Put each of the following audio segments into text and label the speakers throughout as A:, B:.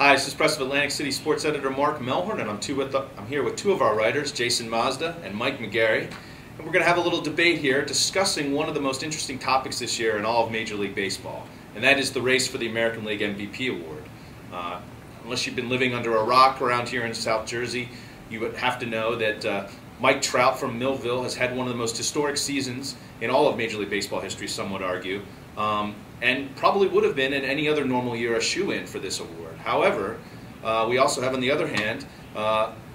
A: Hi, this is Press of Atlantic City sports editor Mark Melhorn, and I'm here with two of our writers, Jason Mazda and Mike McGarry. And we're going to have a little debate here discussing one of the most interesting topics this year in all of Major League Baseball, and that is the race for the American League MVP award. Unless you've been living under a rock around here in South Jersey, you would have to know that Mike Trout from Millville has had one of the most historic seasons in all of Major League Baseball history, some would argue, and probably would have been in any other normal year a shoo-in for this award. However, we also have on the other hand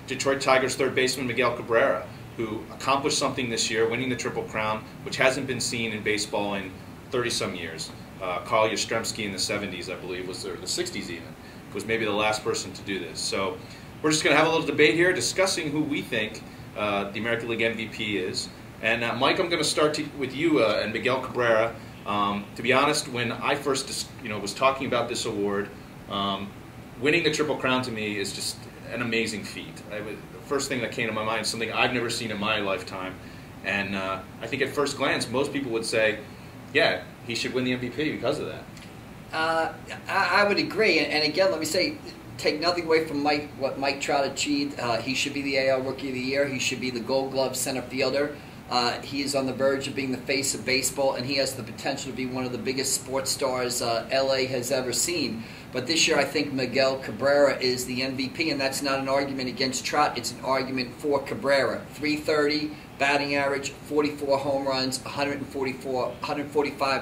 A: Detroit Tigers third baseman Miguel Cabrera, who accomplished something this year, winning the Triple Crown, which hasn't been seen in baseball in 30-some years. Carl Yastrzemski in the 70s, I believe, or the 60s even, was maybe the last person to do this. So we're just going to have a little debate here discussing who we think the American League MVP is. And Mike, I'm going to start with you and Miguel Cabrera. To be honest, when I first was talking about this award, winning the Triple Crown to me is just an amazing feat. The first thing that came to my mind is something I've never seen in my lifetime. And I think at first glance, most people would say, yeah, he should win the MVP because of that.
B: I would agree. And again, let me say, take nothing away from what Mike Trout achieved. He should be the AL Rookie of the Year. He should be the Gold Glove center fielder. He is on the verge of being the face of baseball, and he has the potential to be one of the biggest sports stars LA has ever seen. But this year I think Miguel Cabrera is the MVP, and that's not an argument against Trout. It's an argument for Cabrera. 330 batting average, 44 home runs, 145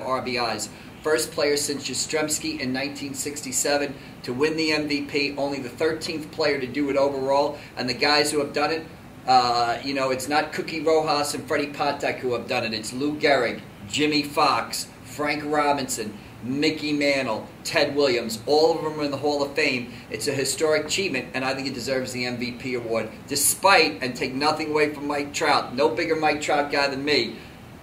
B: RBIs. First player since Yastrzemski in 1967 to win the MVP, only the 13th player to do it overall, and the guys who have done it, it's not Cookie Rojas and Freddie Patek who have done it. It's Lou Gehrig, Jimmy Fox, Frank Robinson, Mickey Mantle, Ted Williams. All of them are in the Hall of Fame. It's a historic achievement, and I think it deserves the MVP award. Despite, and take nothing away from Mike Trout, no bigger Mike Trout guy than me,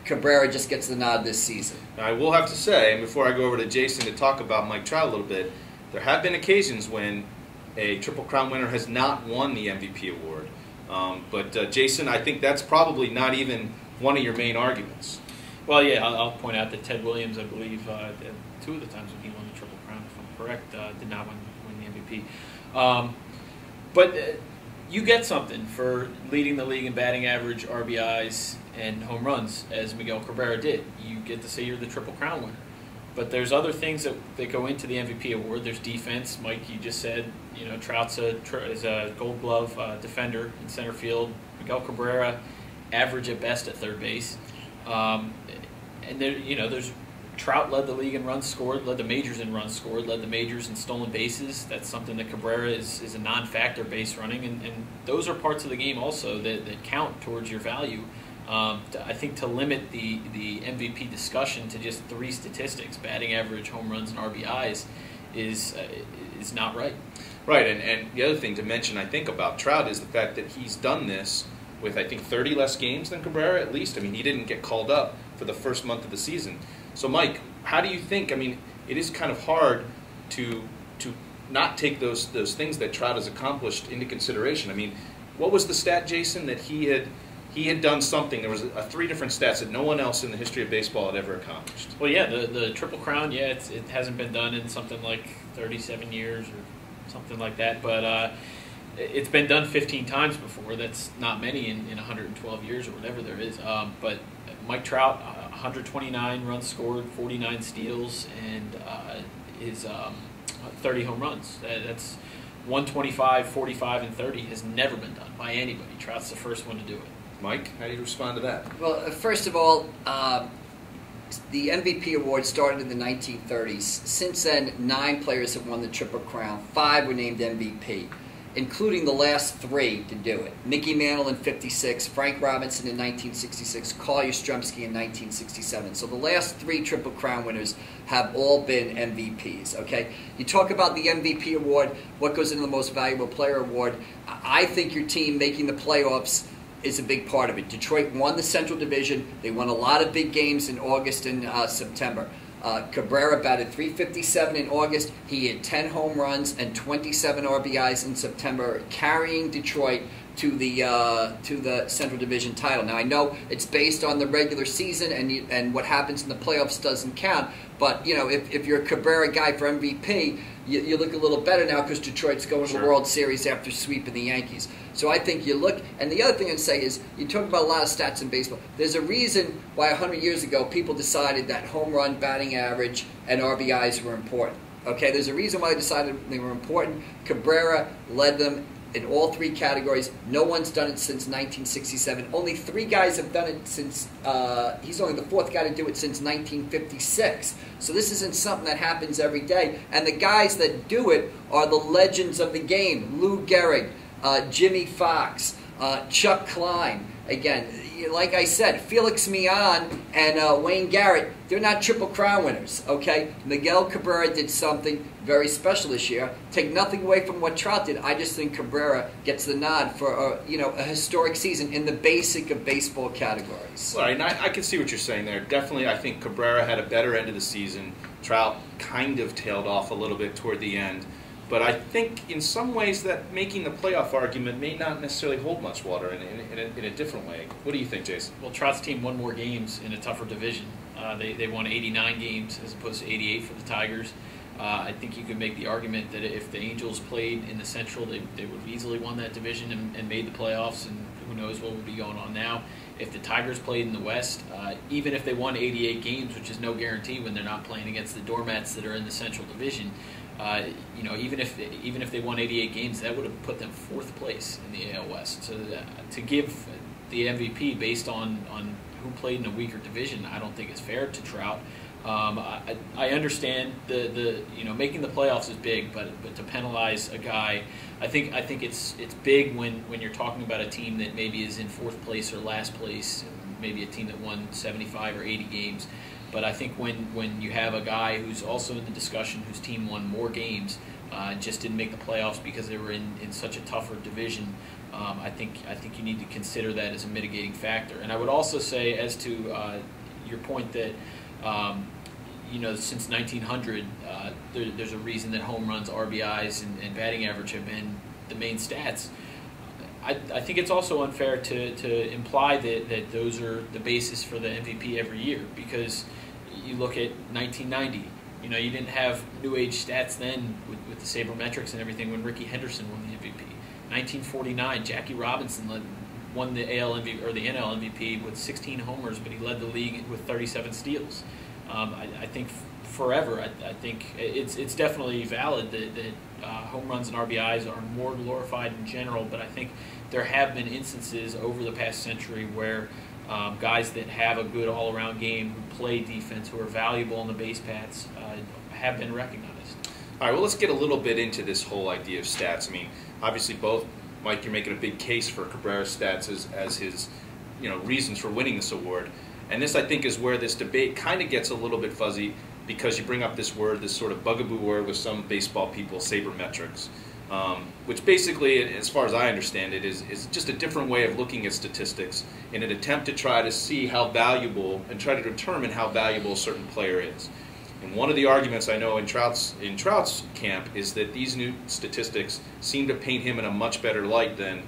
B: Cabrera just gets the nod this season.
A: I will have to say, and before I go over to Jason to talk about Mike Trout a little bit, there have been occasions when a Triple Crown winner has not won the MVP award. But Jason, I think that's probably not even one of your main arguments.
C: Well, yeah, I'll point out that Ted Williams, I believe, two of the times when he won the Triple Crown, if I'm correct, did not win the MVP. But you get something for leading the league in batting average, RBIs, and home runs, as Miguel Cabrera did. You get to say you're the Triple Crown winner. But there's other things that go into the MVP award. There's defense. Mike, you just said, Trout's is a Gold Glove defender in center field. Miguel Cabrera, average at best at third base. And there's Trout led the league in runs scored, led the majors in runs scored, led the majors in stolen bases. That's something that Cabrera is a non-factor base running, and those are parts of the game also that count towards your value. I think to limit the MVP discussion to just three statistics, batting average, home runs, and RBIs, is not right.
A: Right, and the other thing to mention, I think, about Trout is the fact that he's done this with, I think, 30 less games than Cabrera at least. I mean, he didn't get called up for the first month of the season. So, Mike, how do you think, I mean, it is kind of hard to not take those things that Trout has accomplished into consideration. I mean, what was the stat, Jason, that he had done something? There was three different stats that no one else in the history of baseball had ever accomplished.
C: Well, yeah, the Triple Crown, yeah, it hasn't been done in something like 37 years or something like that, but it's been done 15 times before. That's not many in 112 years or whatever there is. But Mike Trout, 129 runs scored, 49 steals, and his 30 home runs. That's 125, 45, and 30 has never been done by anybody. Trout's the first one to do it.
A: Mike, how do you respond to that?
B: Well, first of all, the MVP award started in the 1930s. Since then, 9 players have won the Triple Crown. 5 were named MVP, including the last 3 to do it. Mickey Mantle in 56, Frank Robinson in 1966, Carl Yastrzemski in 1967. So the last 3 Triple Crown winners have all been MVPs, okay? You talk about the MVP award, what goes into the Most Valuable Player award. I think your team making the playoffs is a big part of it. Detroit won the Central Division. They won a lot of big games in August and September. Cabrera batted .357 in August. He had 10 home runs and 27 RBIs in September, carrying Detroit to the Central Division title. Now I know it's based on the regular season, and what happens in the playoffs doesn't count. But if you're a Cabrera guy for MVP, you look a little better now because Detroit's going to the World Series after sweeping the Yankees. So I think you look, and the other thing I'd say is, you talk about a lot of stats in baseball. There's a reason why 100 years ago people decided that home run, batting average, and RBIs were important. Okay, there's a reason why they decided they were important. Cabrera led them in all three categories. No one's done it since 1967. Only 3 guys have done it since, he's only the 4th guy to do it since 1956. So this isn't something that happens every day. And the guys that do it are the legends of the game. Lou Gehrig, Jimmy Fox, Chuck Klein. Again, like I said, Felix Millan and Wayne Garrett, they're not Triple Crown winners, okay? Miguel Cabrera did something very special this year. Take nothing away from what Trout did. I just think Cabrera gets the nod for a historic season in the basic of baseball categories.
A: Well, and I can see what you're saying there. Definitely, I think Cabrera had a better end of the season. Trout kind of tailed off a little bit toward the end. But I think in some ways that making the playoff argument may not necessarily hold much water in a different way. What do you think, Jason?
C: Well, Trout's team won more games in a tougher division. They won 89 games as opposed to 88 for the Tigers. I think you could make the argument that if the Angels played in the Central, they would have easily won that division and made the playoffs, and who knows what would be going on now. If the Tigers played in the West, even if they won 88 games, which is no guarantee when they're not playing against the doormats that are in the Central Division, even if they won 88 games, that would have put them 4th place in the AL West. So to give the MVP based on who played in a weaker division, I don't think it's fair to Trout. I understand the making the playoffs is big, but to penalize a guy, I think it's big when you're talking about a team that maybe is in 4th place or last place, maybe a team that won 75 or 80 games. But I think when you have a guy who's also in the discussion, whose team won more games, just didn't make the playoffs because they were in such a tougher division, I think you need to consider that as a mitigating factor. And I would also say, as to your point that since 1900, there's a reason that home runs, RBIs, and batting average have been the main stats. I think it's also unfair to imply that those are the basis for the MVP every year, because you look at 1990, you didn't have new age stats then with the sabermetrics and everything when Rickey Henderson won the MVP. 1949, Jackie Robinson won the AL MVP or the NL MVP with 16 homers, but he led the league with 37 steals. I think forever, I think it's definitely valid that home runs and RBIs are more glorified in general, but I think there have been instances over the past century where guys that have a good all-around game, who play defense, who are valuable on the base paths, have been recognized.
A: All right, well, let's get a little bit into this whole idea of stats. I mean, obviously both, Mike, you're making a big case for Cabrera's stats as his reasons for winning this award. And this, I think, is where this debate kind of gets a little bit fuzzy, because you bring up this word, this sort of bugaboo word with some baseball people, sabermetrics, which basically, as far as I understand it, is just a different way of looking at statistics in an attempt to try to see how valuable and try to determine how valuable a certain player is. And one of the arguments I know in Trout's camp is that these new statistics seem to paint him in a much better light than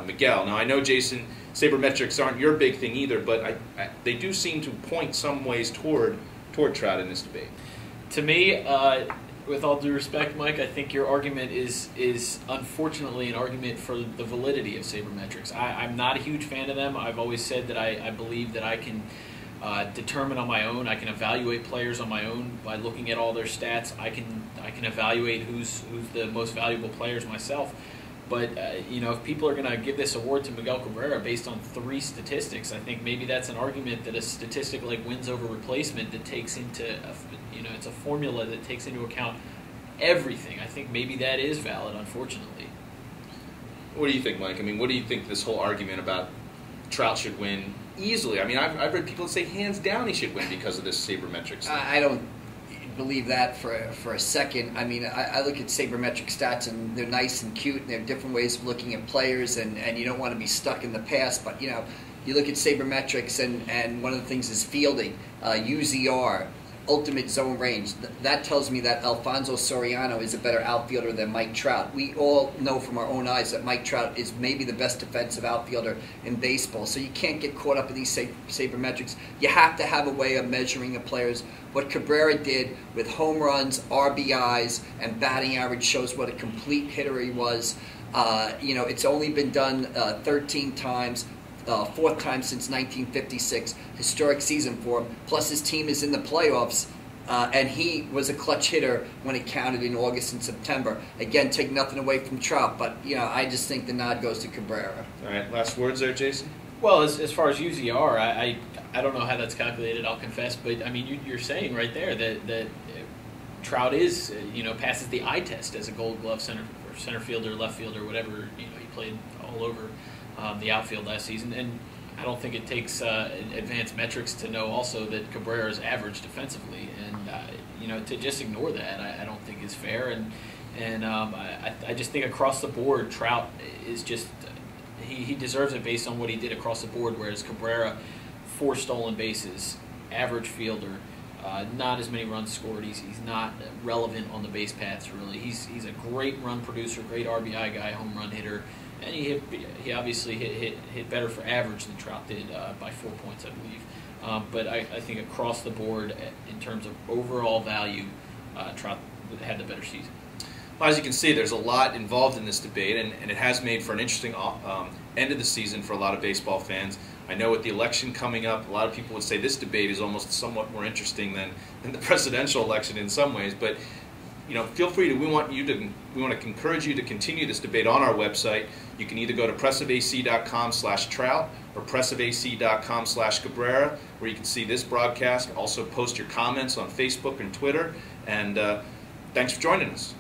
A: Miguel. Now, I know, Jason, sabermetrics aren't your big thing either, but they do seem to point some ways toward Trout in this debate.
C: To me, with all due respect, Mike, I think your argument is unfortunately an argument for the validity of sabermetrics. I'm not a huge fan of them. I've always said that I believe that I can determine on my own. I can evaluate players on my own by looking at all their stats. I can evaluate who's the most valuable players myself. But if people are going to give this award to Miguel Cabrera based on 3 statistics, I think maybe that's an argument that a statistic like wins over replacement that takes into it's a formula that takes into account everything. I think maybe that is valid, unfortunately.
A: What do you think, Mike? I mean, what do you think this whole argument about Trout should win easily? I mean, I've read people say hands down he should win because of this sabermetrics thing.
B: I don't believe that for a second. I mean, I look at sabermetric stats, and they're nice and cute, and they're different ways of looking at players, and you don't want to be stuck in the past. But you look at sabermetrics, and one of the things is fielding, UZR, ultimate zone range. That tells me that Alfonso Soriano is a better outfielder than Mike Trout. We all know from our own eyes that Mike Trout is maybe the best defensive outfielder in baseball. So you can't get caught up in these sabermetrics. You have to have a way of measuring a player's. What Cabrera did with home runs, RBIs, and batting average shows what a complete hitter he was. It's only been done 13 times. Fourth time since 1956, historic season for him. Plus, his team is in the playoffs, and he was a clutch hitter when it counted in August and September. Again, take nothing away from Trout, but I just think the nod goes to Cabrera.
A: All right, last words there, Jason?
C: Well, as far as UZR, I don't know how that's calculated, I'll confess, but I mean, you're saying right there that Trout is, passes the eye test as a Gold Glove center fielder, left fielder, whatever. He played all over the outfield last season, and I don't think it takes advanced metrics to know also that Cabrera is average defensively, and to just ignore that, I don't think is fair, and I just think across the board, Trout is just he deserves it based on what he did across the board, whereas Cabrera, 4 stolen bases, average fielder. Not as many runs scored. He's not relevant on the base paths, really. He's a great run producer, great RBI guy, home run hitter, and he obviously hit better for average than Trout did by 4 points, I believe. But I think across the board, in terms of overall value, Trout had the better season.
A: Well, as you can see, there's a lot involved in this debate, and it has made for an interesting end of the season for a lot of baseball fans. I know with the election coming up, a lot of people would say this debate is almost somewhat more interesting than the presidential election in some ways. But feel free to. We want to encourage you to continue this debate on our website. You can either go to pressofac.com/Trout or pressofac.com/Cabrera, where you can see this broadcast. Also, post your comments on Facebook and Twitter. And thanks for joining us.